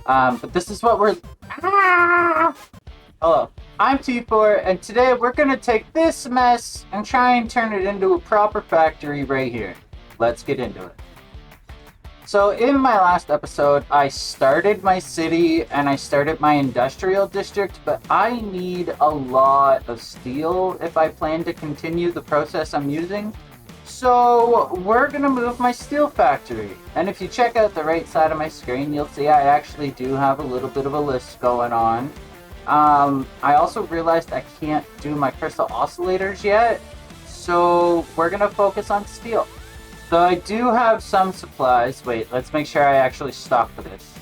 But this is what we're... Ah! Hello, I'm T4, and today we're gonna take this mess and try and turn it into a proper factory right here. Let's get into it. So in my last episode, I started my city and I started my industrial district, but I need a lot of steel if I plan to continue the process I'm using. So we're gonna move my steel factory. And if you check out the right side of my screen, you'll see I actually do have a little bit of a list going on. I also realized I can't do my crystal oscillators yet, so we're gonna focus on steel. So I do have some supplies. Wait, let's make sure I actually stock for this.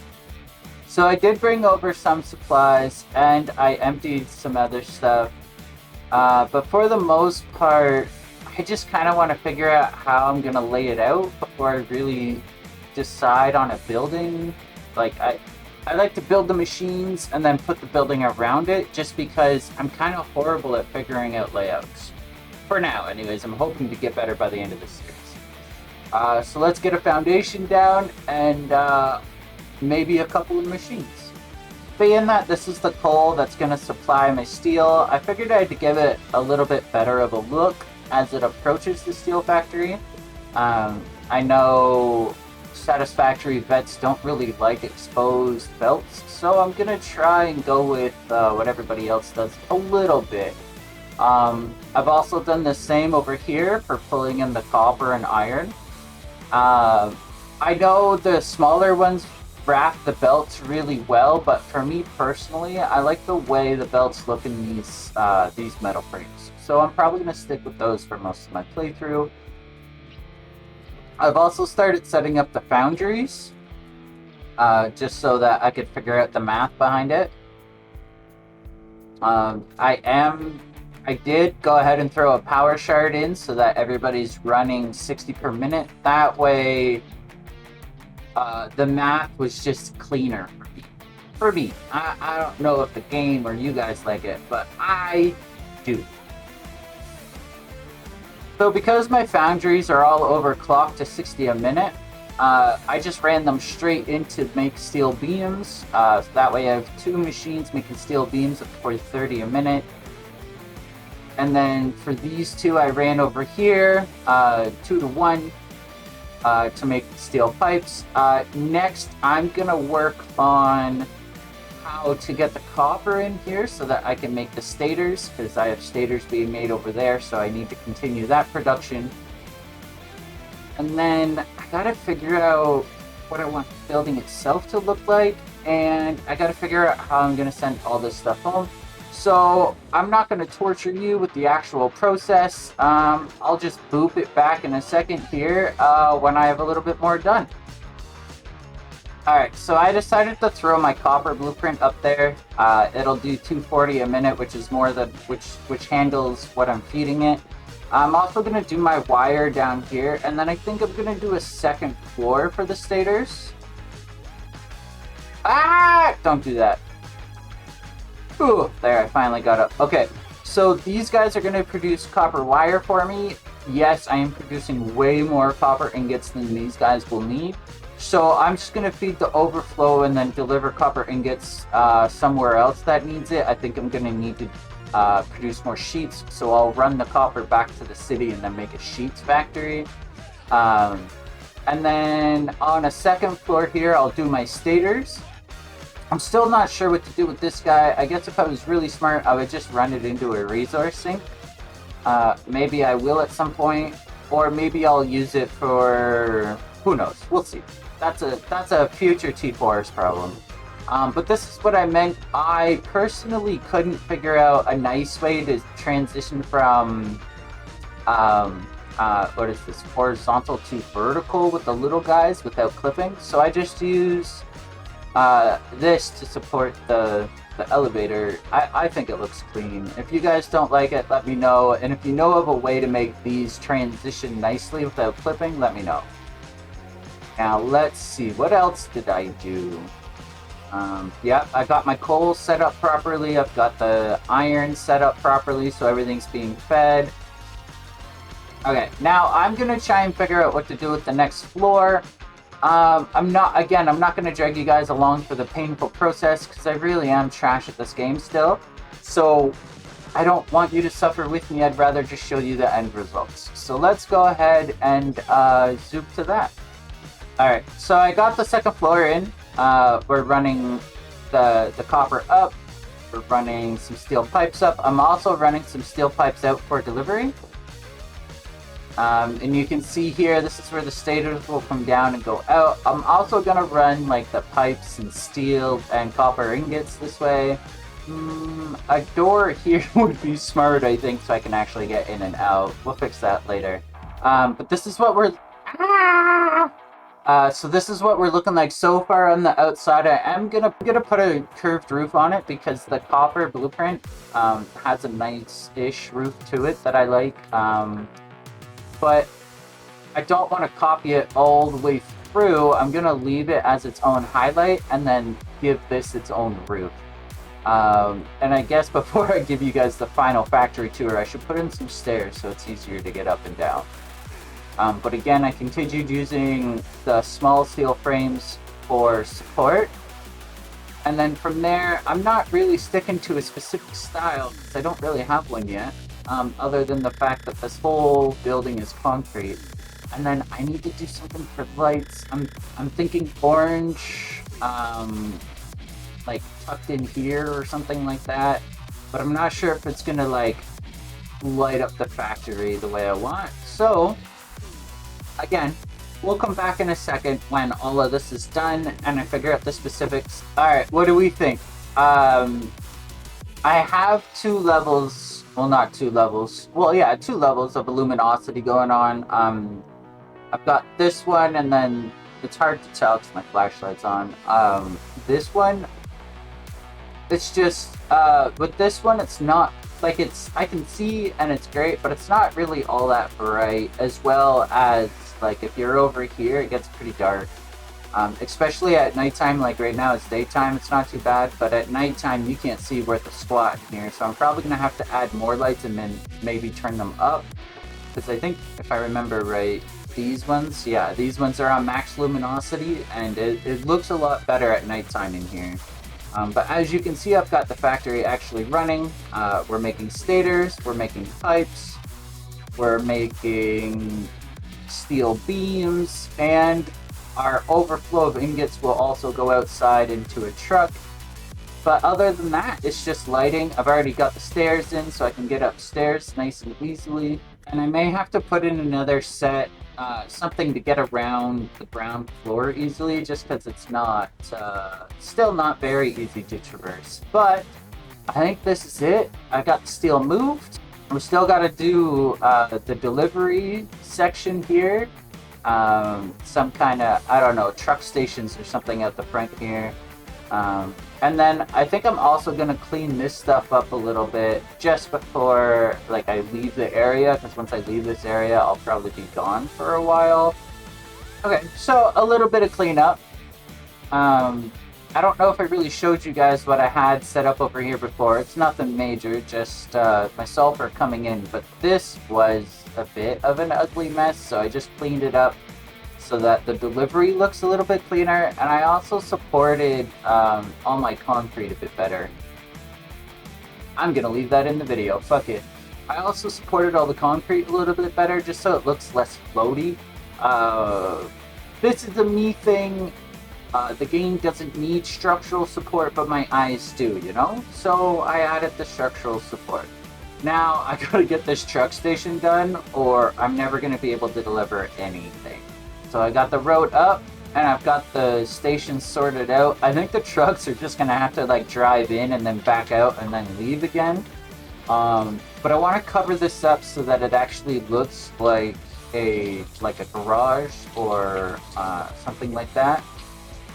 So I did bring over some supplies, and I emptied some other stuff. But for the most part, I just kind of want to figure out how I'm gonna lay it out before I really decide on a building. Like I like to build the machines and then put the building around it, just because I'm kind of horrible at figuring out layouts. For now, anyways. I'm hoping to get better by the end of this series. So let's get a foundation down and maybe a couple of machines. Being that this is the coal that's going to supply my steel, I figured I had to give it a little bit better of a look as it approaches the steel factory. I know Satisfactory vets don't really like exposed belts, so I'm gonna try and go with what everybody else does a little bit. I've also done the same over here for pulling in the copper and iron. I know the smaller ones wrap the belts really well, but for me personally, I like the way the belts look in these metal frames. So I'm probably gonna stick with those for most of my playthrough. I've also started setting up the foundries, just so that I could figure out the math behind it. I did go ahead and throw a power shard in so that everybody's running 60 per minute. That way, the math was just cleaner for me. I don't know if the game or you guys like it, but I do. So because my foundries are all overclocked to 60 a minute, I just ran them straight in to make steel beams. So that way I have two machines making steel beams for 30 a minute. And then for these two, I ran over here 2 to 1 to make steel pipes. Next, I'm gonna work on how to get the copper in here so that I can make the stators, because I have stators being made over there, so I need to continue that production. And then I gotta figure out what I want the building itself to look like, and I gotta figure out how I'm gonna send all this stuff home. So I'm not gonna torture you with the actual process. I'll just boop it back in a second here when I have a little bit more done. Alright, so I decided to throw my copper blueprint up there. It'll do 240 a minute, which is more than which handles what I'm feeding it. I'm also gonna do my wire down here, and then I think I'm gonna do a second floor for the stators. Ah! Don't do that. Ooh, there, I finally got up. Okay, so these guys are gonna produce copper wire for me. Yes, I am producing way more copper ingots than these guys will need. So I'm just going to feed the overflow and then deliver copper ingots somewhere else that needs it. I think I'm going to need to produce more sheets, so I'll run the copper back to the city and then make a sheets factory. And then on a second floor here, I'll do my stators. I'm still not sure what to do with this guy. I guess if I was really smart, I would just run it into a resource sink. Maybe I will at some point, or maybe I'll use it for... who knows? We'll see. That's a future T4's problem. But this is what I meant. I personally couldn't figure out a nice way to transition from what is this, horizontal to vertical with the little guys without clipping. So I just use this to support the elevator. I think it looks clean. If you guys don't like it, let me know. And if you know of a way to make these transition nicely without clipping, let me know. Now let's see, what else did I do? Yeah, I got my coal set up properly. I've got the iron set up properly, so everything's being fed. Okay, now I'm gonna try and figure out what to do with the next floor. I'm not going to drag you guys along for the painful process because I really am trash at this game still. So I don't want you to suffer with me. I'd rather just show you the end results. So let's go ahead and zoom to that. Alright, so I got the second floor in. We're running the copper up. We're running some steel pipes up. I'm also running some steel pipes out for delivery. And you can see here, this is where the stators will come down and go out. I'm also going to run like the pipes and steel and copper ingots this way. A door here would be smart, I think, so I can actually get in and out. We'll fix that later. But this is what we're... so this is what we're looking like so far on the outside. I am gonna put a curved roof on it because the copper blueprint has a nice-ish roof to it that I like. But I don't want to copy it all the way through. I'm going to leave it as its own highlight and then give this its own roof. And I guess before I give you guys the final factory tour, I should put in some stairs so it's easier to get up and down. But again, I continued using the small steel frames for support. And then from there, I'm not really sticking to a specific style because I don't really have one yet. Other than the fact that this whole building is concrete. And then I need to do something for lights. I'm thinking orange, like tucked in here or something like that. But I'm not sure if it's gonna like light up the factory the way I want. So, again, we'll come back in a second when all of this is done and I figure out the specifics. Alright, what do we think? I have 2 levels. Well, not 2 levels. Well, yeah, 2 levels of luminosity going on. I've got this one, and then it's hard to tell because my flashlight's on. This one, it's just, with this one, it's not, like, I can see and it's great, but it's not really all that bright, as well as, like, if you're over here, it gets pretty dark. Especially at nighttime, like right now it's daytime, it's not too bad, but at nighttime you can't see worth a squat in here, so I'm probably going to have to add more lights and then maybe turn them up, because I think, if I remember right, these ones are on max luminosity, and it looks a lot better at nighttime in here. But as you can see, I've got the factory actually running. We're making stators, we're making pipes, we're making steel beams, and our overflow of ingots will also go outside into a truck. But other than that, it's just lighting. I've already got the stairs in so I can get upstairs nice and easily. And I may have to put in another set, something to get around the ground floor easily, just because it's not, still not very easy to traverse. But I think this is it. I got the steel moved. We still got to do the delivery section here. Some kind of, I don't know, truck stations or something at the front here. And then I think I'm also going to clean this stuff up a little bit just before like I leave the area, because once I leave this area I'll probably be gone for a while. Okay, so a little bit of cleanup. I don't know if I really showed you guys what I had set up over here before. It's nothing major, just my sulfur coming in, but this was a bit of an ugly mess, so I just cleaned it up so that the delivery looks a little bit cleaner, and I also supported all my concrete a bit better. I'm gonna leave that in the video, fuck it. I also supported all the concrete a little bit better just so it looks less floaty. This is a me thing. The game doesn't need structural support, but my eyes do, you know? So I added the structural support. Now I gotta get this truck station done, or I'm never gonna be able to deliver anything. So I got the road up, and I've got the station sorted out. I think the trucks are just gonna have to like drive in and then back out and then leave again. But I want to cover this up so that it actually looks like a garage or something like that,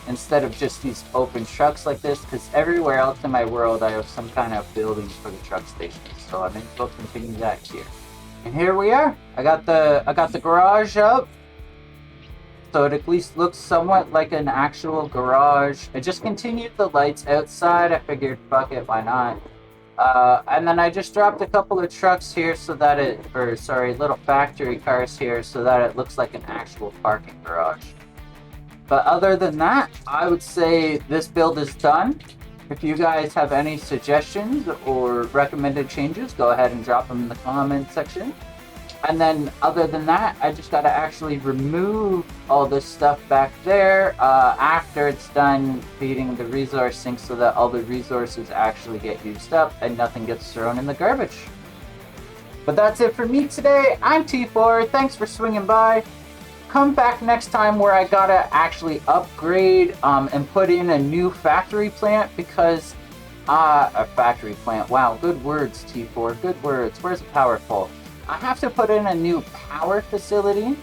instead of just these open trucks like this, because everywhere else in my world I have some kind of buildings for the truck stations. So I think we'll continue that here. And here we are. I got the garage up, so it at least looks somewhat like an actual garage. I just continued the lights outside. I figured, fuck it, why not? And then I just dropped a couple of trucks here so that little factory cars here so that it looks like an actual parking garage. But other than that, I would say this build is done. If you guys have any suggestions or recommended changes, go ahead and drop them in the comment section. And then other than that, I just got to actually remove all this stuff back there after it's done feeding the resource sink so that all the resources actually get used up and nothing gets thrown in the garbage. But that's it for me today. I'm T4. Thanks for swinging by. Come back next time where I gotta actually upgrade and put in a new factory plant because a factory plant. Wow, good words, T4. Good words. Where's the power pole? I have to put in a new power facility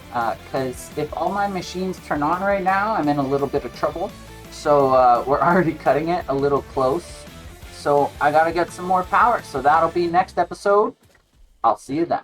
because if all my machines turn on right now, I'm in a little bit of trouble. So we're already cutting it a little close. So I gotta get some more power. So that'll be next episode. I'll see you then.